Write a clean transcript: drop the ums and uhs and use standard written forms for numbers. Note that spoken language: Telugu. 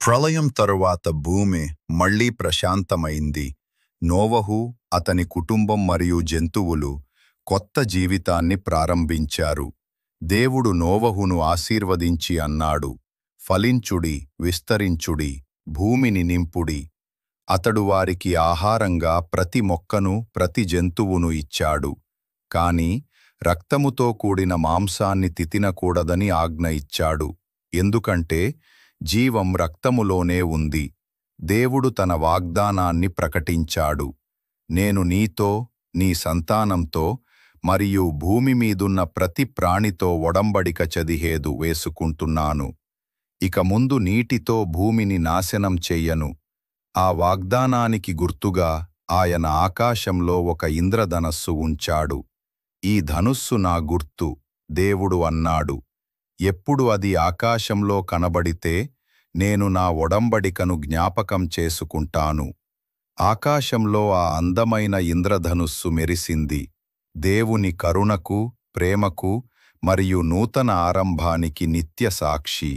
ప్రళయం తరువాత భూమి మళ్లీ ప్రశాంతమైంది. నోవహు, అతని కుటుంబం మరియు జంతువులు కొత్త జీవితాన్ని ప్రారంభించారు. దేవుడు నోవహును ఆశీర్వదించి అన్నాడు, ఫలించుడి, విస్తరించుడి, భూమిని నింపుడి. అతడు వారికి ఆహారంగా ప్రతి మొక్కను, ప్రతి జంతువును ఇచ్చాడు. కాని రక్తముతో కూడిన మాంసాన్ని తినకూడదని ఆజ్ఞ ఇచ్చాడు. ఎందుకంటే జీవం రక్తములోనే ఉంది. దేవుడు తన వాగ్దానాన్ని ప్రకటించాడు. నేను నీతో, నీ సంతానంతో మరియు భూమి మీదున్న ప్రతి ప్రాణితో ఒడంబడిక చదిహేదు వేసుకుంటున్నాను. ఇక ముందు నీటితో భూమిని నాశనం చెయ్యను. ఆ వాగ్దానానికి గుర్తుగా ఆయన ఆకాశంలో ఒక ఇంద్రధనస్సు ఉంచాడు. ఈ ధనుస్సు నా గుర్తు, దేవుడు అన్నాడు. ఎప్పుడు అది ఆకాశంలో కనబడితే నేను నా ఒడంబడికను జ్ఞాపకం చేసుకుంటాను. ఆకాశంలో ఆ అందమైన ఇంద్రధనుస్సు మెరిసింది. దేవుని కరుణకు, ప్రేమకు మరియు నూతన ఆరంభానికి నిత్య సాక్షి.